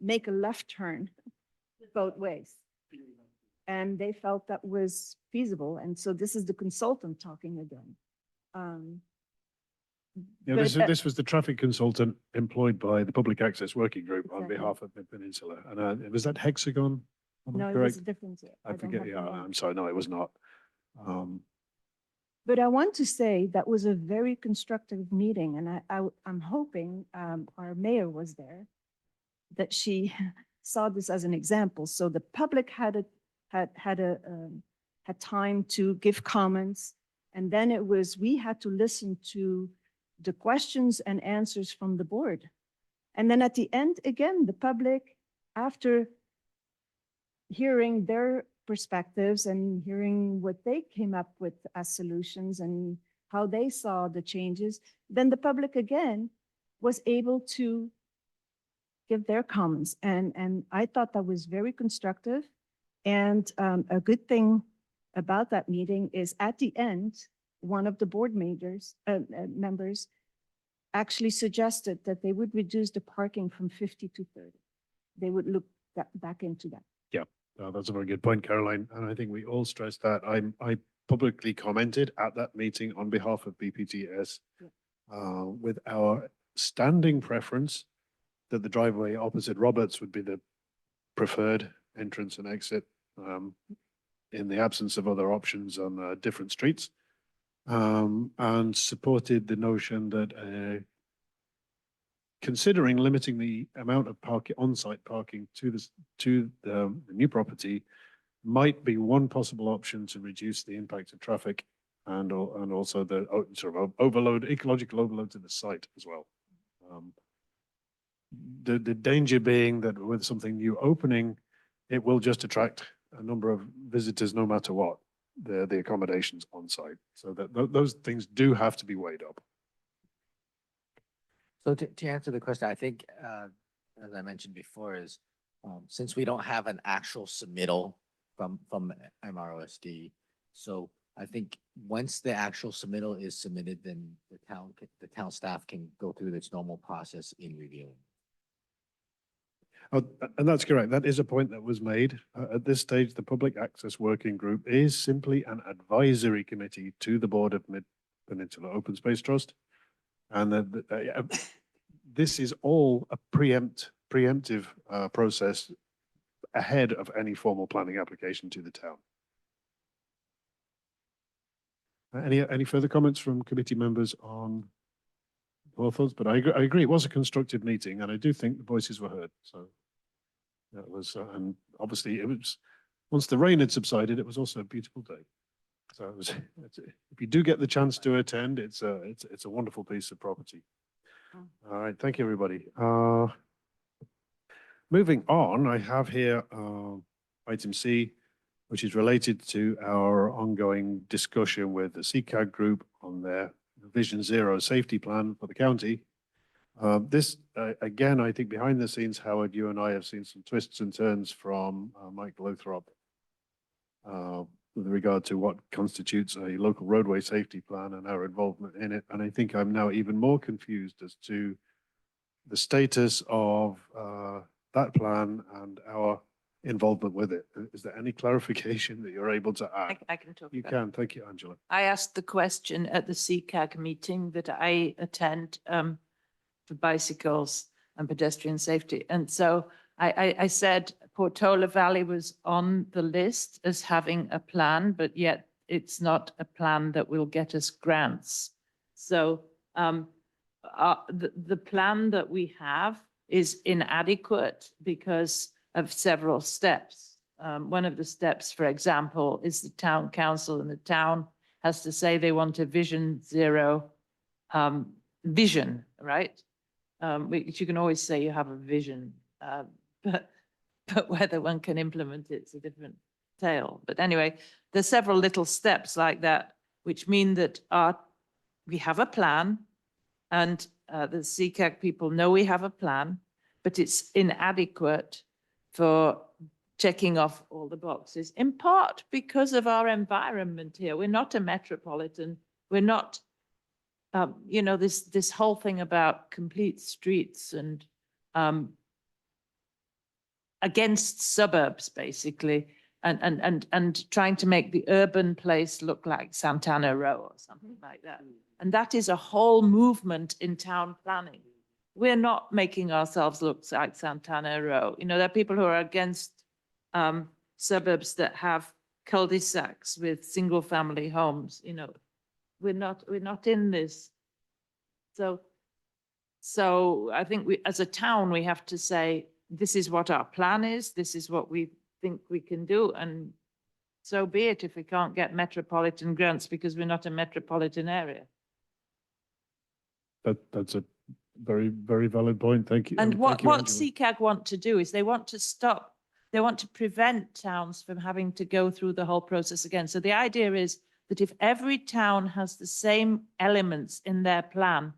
make a left turn both ways. And they felt that was feasible. And so this is the consultant talking again. Yeah, this was the traffic consultant employed by the Public Access Working Group on Exactly. behalf of Mid-Peninsula. And was that Hexagon? Am I No, it correct? was a different. I don't forget, have the yeah, name. I'm sorry, no, it was not. But I want to say that was a very constructive meeting, and I'm hoping our mayor was there, that she saw this as an example. So the public had time to give comments, and then we had to listen to the questions and answers from the board. And then at the end, again, the public, after hearing their perspectives and hearing what they came up with as solutions and how they saw the changes, then the public again was able to give their comments. And I thought that was very constructive. And a good thing about that meeting is at the end, one of the board members actually suggested that they would reduce the parking from 50 to 30. They would look back into that. Yeah, that's a very good point, Caroline. And I think we all stressed that. I publicly commented at that meeting on behalf of BPTS with our standing preference that the driveway opposite Roberts would be the preferred entrance and exit in the absence of other options on different streets, and supported the notion that considering limiting the amount of on-site parking to the new property, might be one possible option to reduce the impact of traffic and also the sort of overload, ecological overload to the site as well. The danger being that with something new opening, it will just attract a number of visitors no matter what the accommodations on site. So that those things do have to be weighed up. So to answer the question, I think, as I mentioned before, is since we don't have an actual submittal from MROSD, so I think once the actual submittal is submitted, then the town staff can go through its normal process in reviewing. Oh, and that's correct. That is a point that was made. At this stage, the Public Access Working Group is simply an advisory committee to the Board of Mid-Peninsula Open Space Trust. And this is all a preemptive process ahead of any formal planning application to the town. Any further comments from committee members on thoughts? But I agree, it was a constructive meeting, and I do think the voices were heard. So that was, and obviously it was, once the rain had subsided, it was also a beautiful day. So it was, if you do get the chance to attend, it's a wonderful piece of property. All right, thank you, everybody. Moving on, I have here item C, which is related to our ongoing discussion with the CCAG group on their Vision Zero safety plan for the county. This, again, I think behind the scenes, Howard, you and I have seen some twists and turns from Mike Lothrop with regard to what constitutes a local roadway safety plan and our involvement in it. And I think I'm now even more confused as to the status of that plan and our involvement with it. Is there any clarification that you're able to add? I can talk You about can, thank you, Angela. I asked the question at the CCAG meeting that I attend for bicycles and pedestrian safety. And so I said Portola Valley was on the list as having a plan, but yet it's not a plan that will get us grants. So the plan that we have is inadequate because of several steps. One of the steps, for example, is the town council, and the town has to say they want a Vision Zero vision, right? Which you can always say you have a vision, but whether one can implement it's a different tale. But anyway, there's several little steps like that, which mean that we have a plan, and the CCAG people know we have a plan, but it's inadequate for checking off all the boxes, in part because of our environment here. We're not a metropolitan. We're not, you know, this whole thing about complete streets and against suburbs, basically, and trying to make the urban place look like Santana Row or something like that. And that is a whole movement in town planning. We're not making ourselves look like Santana Row. You know, there are people who are against suburbs that have cul-de-sacs with single family homes. You know, we're not in this. So I think we, as a town, we have to say, this is what our plan is. This is what we think we can do. And so be it if we can't get metropolitan grants because we're not a metropolitan area. That's a very, very valid point. Thank you. And Thank what you, Angela. CCAG want to do is they want to stop, they want to prevent towns from having to go through the whole process again. So the idea is that if every town has the same elements in their plan,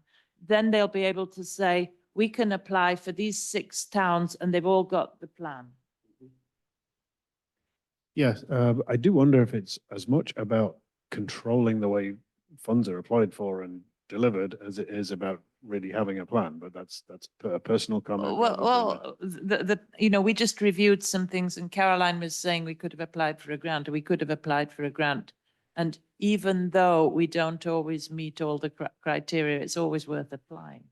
then they'll be able to say, we can apply for these 6 towns and they've all got the plan. Yes, I do wonder if it's as much about controlling the way funds are applied for and delivered as it is about really having a plan, but that's a personal comment. Well, you know, we just reviewed some things and Caroline was saying we could have applied for a grant, or we could have applied for a grant. And even though we don't always meet all the criteria, it's always worth applying.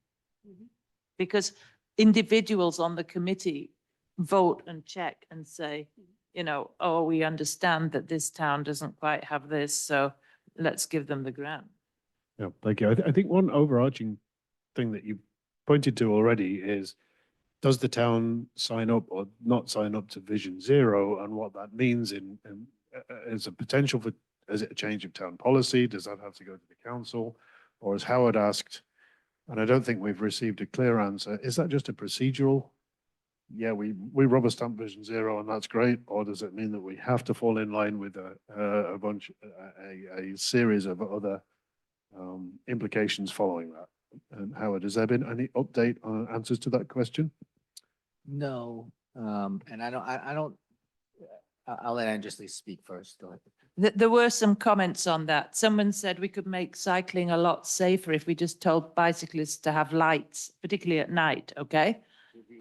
Because individuals on the committee vote and check and say, you know, oh, we understand that this town doesn't quite have this, so let's give them the grant. Yeah, thank you. I think one overarching thing that you pointed to already is does the town sign up or not sign up to Vision Zero, and what that means is a potential for, is it a change of town policy? Does that have to go to the council? Or as Howard asked, and I don't think we've received a clear answer, is that just a procedural? Yeah, we rubber stamp Vision Zero and that's great, or does it mean that we have to fall in line with a series of other implications following that? And Howard, has there been any update on answers to that question? No, and I don't, I'll let Angeles speak first. Go ahead. There were some comments on that. Someone said we could make cycling a lot safer if we just told bicyclists to have lights, particularly at night, okay?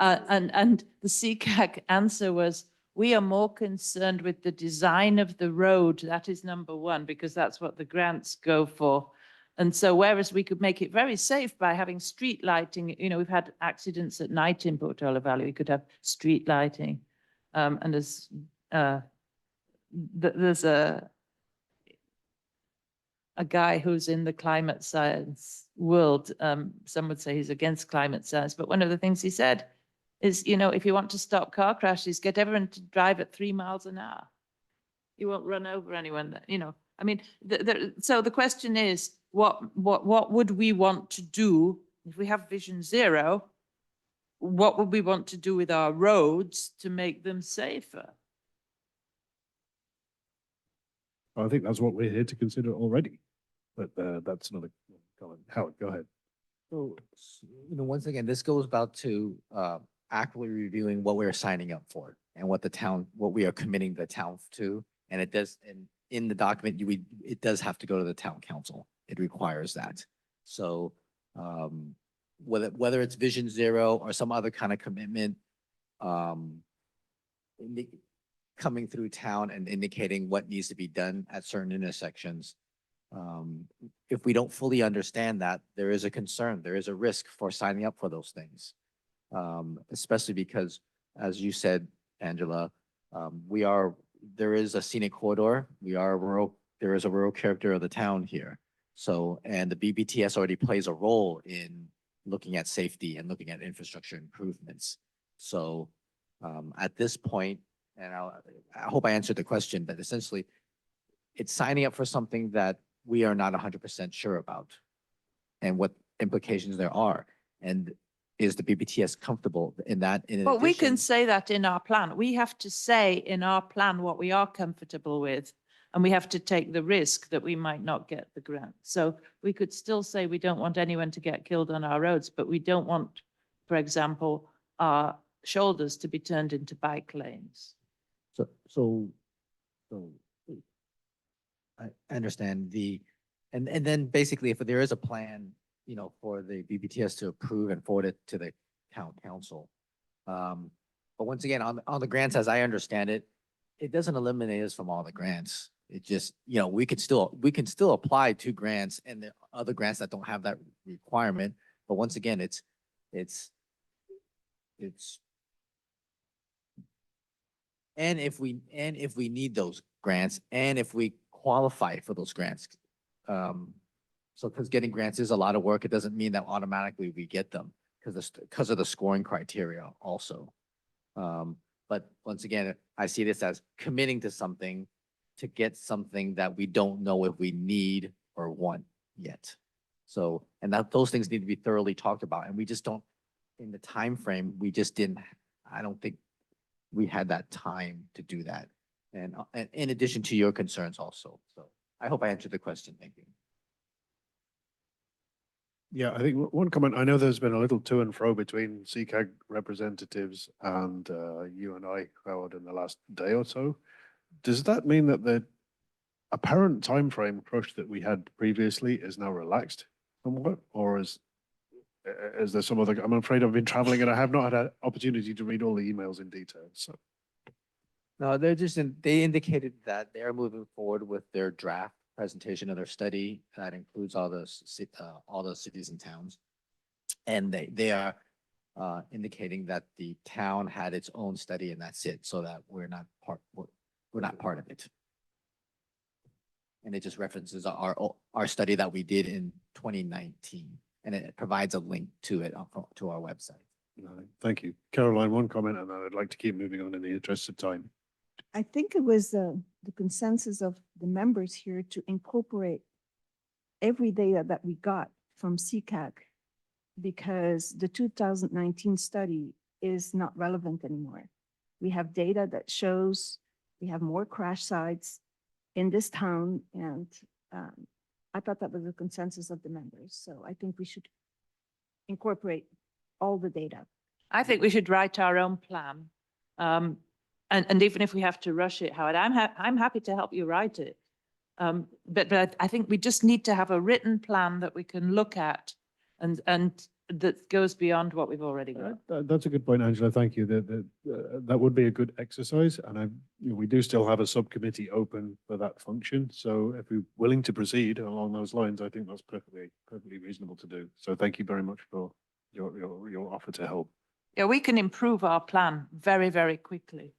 And the CCAG answer was, we are more concerned with the design of the road. That is number one, because that's what the grants go for. And so whereas we could make it very safe by having street lighting, you know, we've had accidents at night in Portola Valley, we could have street lighting. And there's a guy who's in the climate science world. Some would say he's against climate science, but one of the things he said is, you know, if you want to stop car crashes, get everyone to drive at 3 miles an hour. You won't run over anyone that, you know, I mean, so the question is, what would we want to do if we have Vision Zero? What would we want to do with our roads to make them safer? I think that's what we're here to consider already, but that's another comment. Howard, go ahead. So, you know, once again, this goes about to actively reviewing what we're signing up for and what we are committing the town to. And it does, and in the document, it does have to go to the town council. It requires that. So whether it's Vision Zero or some other kind of commitment, coming through town and indicating what needs to be done at certain intersections. If we don't fully understand that, there is a concern, there is a risk for signing up for those things. Especially because, as you said, Angela, there is a scenic corridor. There is a rural character of the town here. So, and the BPTS already plays a role in looking at safety and looking at infrastructure improvements. So at this point, and I hope I answered the question, but essentially it's signing up for something that we are not 100% sure about and what implications there are. And is the BPTS comfortable in that? Well, we can say that in our plan. We have to say in our plan what we are comfortable with, and we have to take the risk that we might not get the grant. So we could still say we don't want anyone to get killed on our roads, but we don't want, for example, our shoulders to be turned into bike lanes. So I understand and then basically if there is a plan, you know, for the BPTS to approve and forward it to the town council. But once again, on the grants, as I understand it, it doesn't eliminate us from all the grants. It just, you know, we can still apply to grants and the other grants that don't have that requirement. But once again, it's and if we need those grants and if we qualify for those grants, so because getting grants is a lot of work, it doesn't mean that automatically we get them because of the scoring criteria also. But once again, I see this as committing to something to get something that we don't know if we need or want yet. So, and those things need to be thoroughly talked about. And we just don't, in the time frame, we just didn't, I don't think we had that time to do that. And in addition to your concerns also. So I hope I answered the question. Thank you. Yeah, I think one comment, I know there's been a little to and fro between CCAG representatives and you and I, Howard, in the last day or so. Does that mean that the apparent timeframe crush that we had previously is now relaxed somewhat? Or is there some other, I'm afraid I've been traveling and I have not had an opportunity to read all the emails in detail, so. No, they indicated that they're moving forward with their draft presentation of their study that includes all the cities and towns. And they are indicating that the town had its own study and that's it, so that we're not part of it. And it just references our study that we did in 2019, and it provides a link to it to our website. Thank you. Caroline, one comment, and then I'd like to keep moving on in the interest of time. I think it was the consensus of the members here to incorporate every data that we got from CCAG, because the 2019 study is not relevant anymore. We have data that shows we have more crash sites in this town, and I thought that was the consensus of the members. So I think we should incorporate all the data. I think we should write our own plan. And even if we have to rush it, Howard, I'm happy to help you write it. But I think we just need to have a written plan that we can look at and that goes beyond what we've already got. That's a good point, Angela. Thank you. That would be a good exercise, and we do still have a subcommittee open for that function. So if we're willing to proceed along those lines, I think that's perfectly reasonable to do. So thank you very much for your offer to help. Yeah, we can improve our plan very, very quickly.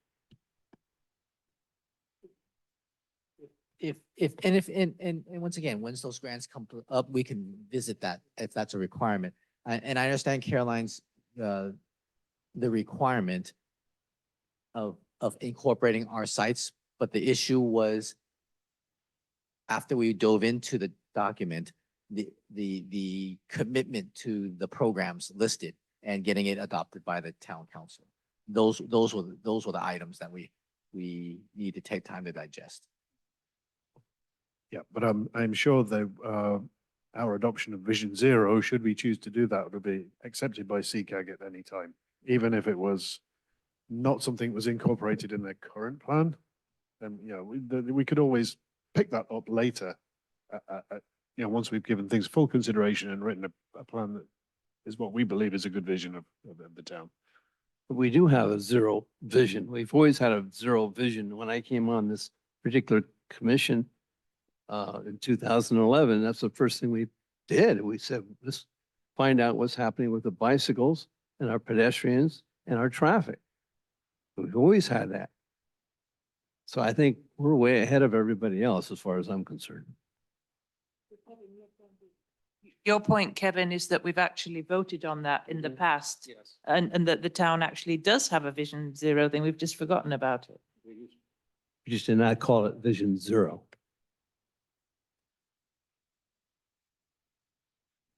And once again, once those grants come up, we can visit that if that's a requirement. And I understand Caroline's, the requirement of incorporating our sites, but the issue was after we dove into the document, the commitment to the programs listed and getting it adopted by the town council. Those were the items that we need to take time to digest. Yeah, but I'm sure that our adoption of Vision Zero, should we choose to do that, would be accepted by CCAG at any time, even if it was not something that was incorporated in their current plan. And we could always pick that up later. Once we've given things full consideration and written a plan that is what we believe is a good vision of the town. But we do have a zero vision. We've always had a zero vision. When I came on this particular commission in 2011, that's the first thing we did. We said, let's find out what's happening with the bicycles and our pedestrians and our traffic. We've always had that. So I think we're way ahead of everybody else as far as I'm concerned. Your point, Kevin, is that we've actually voted on that in the past. Yes. And that the town actually does have a Vision Zero thing. We've just forgotten about it. We just did not call it Vision Zero.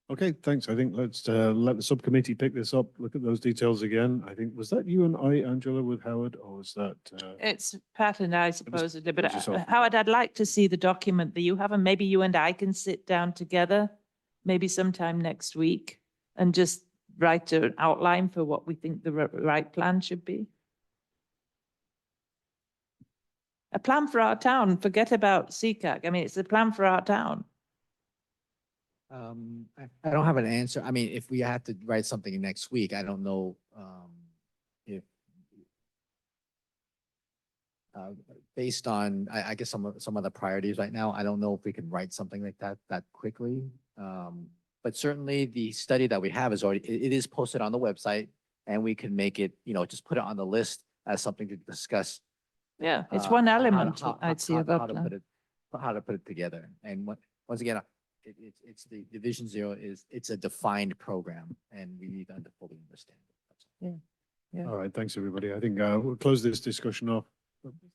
Okay, thanks. I think let's let the subcommittee pick this up, look at those details again. I think, was that you and I, Angela, with Howard, or was that? It's Pat and I supposedly, but yourself. Howard, I'd like to see the document that you have, and maybe you and I can sit down together, maybe sometime next week, and just write an outline for what we think the right plan should be. A plan for our town. Forget about CCAG. I mean, it's a plan for our town. I don't have an answer. I mean, if we have to write something next week, I don't know if based on I guess some of the priorities right now, I don't know if we can write something like that quickly. But certainly the study that we have is already it is posted on the website, and we can make it, just put it on the list as something to discuss. Yeah, it's one element I'd see of our how to plan. put it together. And once again, it's the Vision Zero it's a defined program, and we need to fully understand it. That's all. Yeah. All right, thanks, everybody. I think we'll close this discussion off.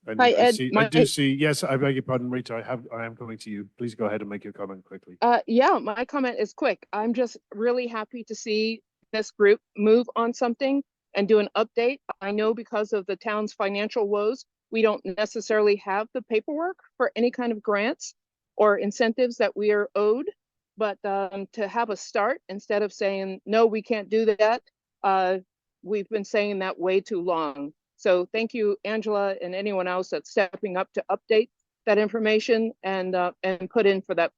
And Hi, Ed. I do see, yes, I beg your pardon, Rita, I am coming to you. Please go ahead and make your comment quickly. Yeah, my comment is quick. I'm just really happy to see this group move on something and do an update. I know because of the town's financial woes, we don't necessarily have the paperwork for any kind of grants or incentives that we are owed, but to have a start instead of saying, no, we can't do that. We've been saying that way too long. So thank you, Angela, and anyone else that's stepping up to update that information and put in for that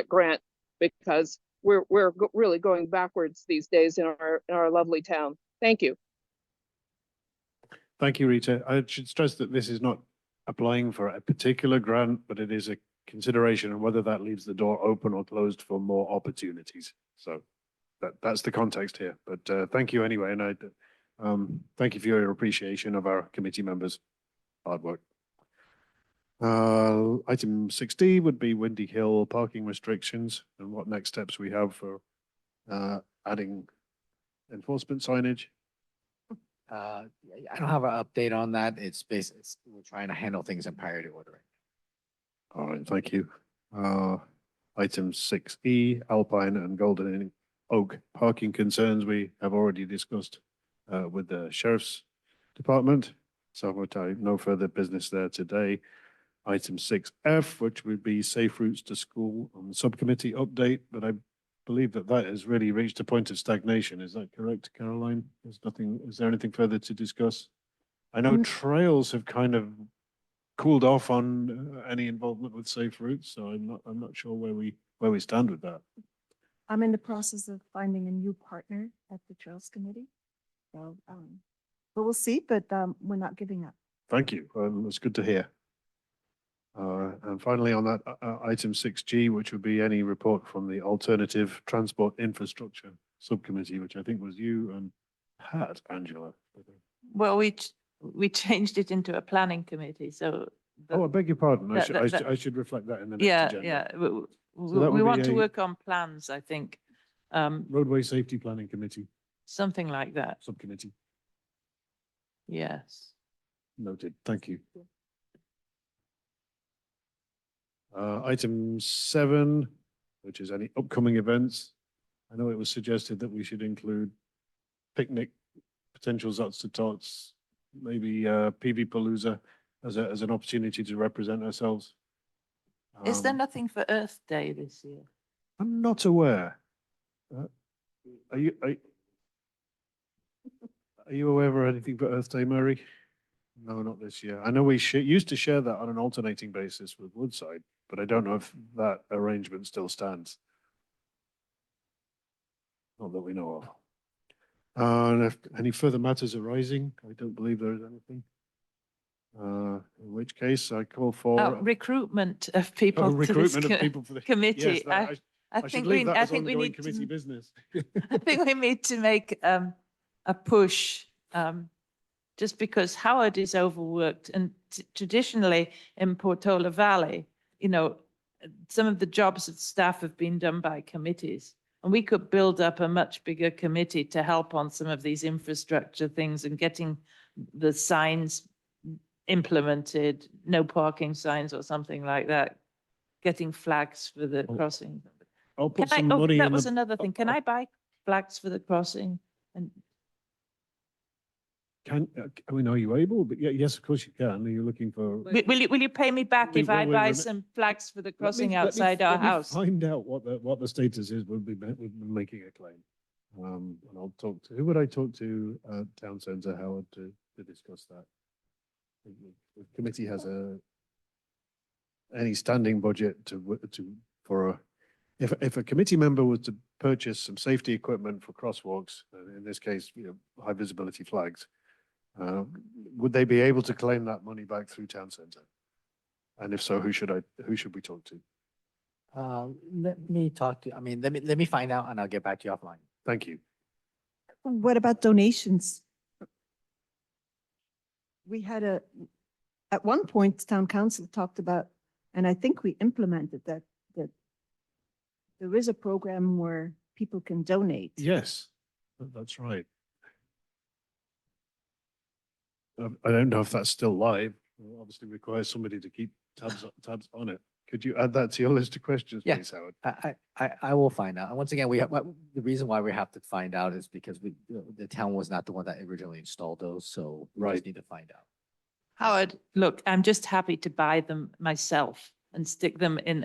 grant, because we're really going backwards these days in our lovely town. Thank you. Thank you, Rita. I should stress that this is not applying for a particular grant, but it is a consideration of whether that leaves the door open or closed for more opportunities. So that's the context here. But thank you anyway, and I thank you for your appreciation of our committee members' hard work. Item 6D would be Windy Hill parking restrictions and what next steps we have for adding enforcement signage. I don't have an update on that. It's basically, we're trying to handle things in priority order. All right, thank you. Item 6E, Alpine and Golden Oak parking concerns we have already discussed with the Sheriff's Department. So we'll tell you no further business there today. Item 6F, which would be safe routes to school on the subcommittee update, but I believe that that has really reached a point of stagnation. Is that correct, Caroline? There's nothing, is there anything further to discuss? I know trails have kind of cooled off on any involvement with safe routes, so I'm not sure where we stand with that. I'm in the process of finding a new partner at the Trails Committee. So, but we'll see, but we're not giving up. Thank you. That's good to hear. And finally, on that item 6G, which would be any report from the Alternative Transport Infrastructure Subcommittee, which I think was you and Pat, Angela. Well, we changed it into a planning committee, so. Oh, I beg your pardon. that- I should reflect that in the next Yeah, agenda. yeah. that We would want be to a- work on plans, I think. Roadway Safety Planning Committee, Something like that. Subcommittee. Yes. Noted. Thank you. Item 7, which is any upcoming events. I know it was suggested that we should include picnic, potential Zots to Tots, maybe PV Palooza as an opportunity to represent ourselves. Is there Um, nothing for Earth Day this year? I'm not aware. Are you aware of anything for Earth Day, Murray? No, not this year. I know we used to share that on an alternating basis with Woodside, but I don't know if that arrangement still stands. Not that we know of. And if any further matters arising, I don't believe there is anything. In which case I call for Recruitment of people to this recruitment of people for the committee. Yes, that- I should think leave we, that I as think we ongoing need committee to, business. I think we need to make a push, just because Howard is overworked and traditionally in Portola Valley, you know, some of the jobs of staff have been done by committees. And we could build up a much bigger committee to help on some of these infrastructure things and getting the signs implemented, no parking signs or something like that, getting flags for the Oh, crossing. I'll put Can I, some oh, money that in was the, another thing. Can I buy flags for the crossing? And I mean, are you able? But yeah, yes, of course you can. Are you looking for? will you pay me back if I we buy remi- some flags for the Let me- crossing let me- outside our let me house? Find out what the status is. We'll be making a claim. And I'll talk to, who would I talk to at Town Centre, Howard, to discuss that? The committee has any standing budget if a committee member was to purchase some safety equipment for crosswalks, in this case, high visibility flags, would they be able to claim that money back through Town Centre? And if so, who should we talk to? Let me talk to, let me find out and I'll get back to you offline. Thank you. What about donations? We had at one point, town council talked about, and I think we implemented that there is a program where people can donate. Yes, that's right. I don't know if that's still live. It obviously requires somebody to keep tabs on it. Could you add that to your list of questions, Yeah. please, Howard? I will find out. And once again, the reason why we have to find out is because the town was not the one that originally installed those, so we Right. just need to find out. Howard, look, I'm just happy to buy them myself and stick them in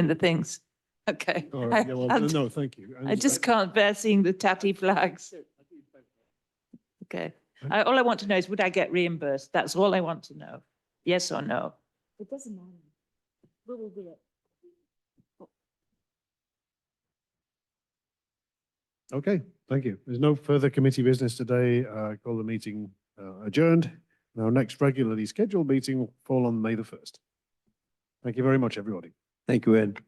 the things. Okay. All right, yeah, well, I'll- no, thank you. I just can't bear seeing the tatty flags. Okay. All I want to know is, would I get reimbursed? That's all I want to know. Yes or no? It doesn't matter. We will do it. Okay, thank you. There's no further committee business today. I call the meeting adjourned. Our next regularly scheduled meeting will fall on May the 1st. Thank you very much, everybody. Thank you, Ed.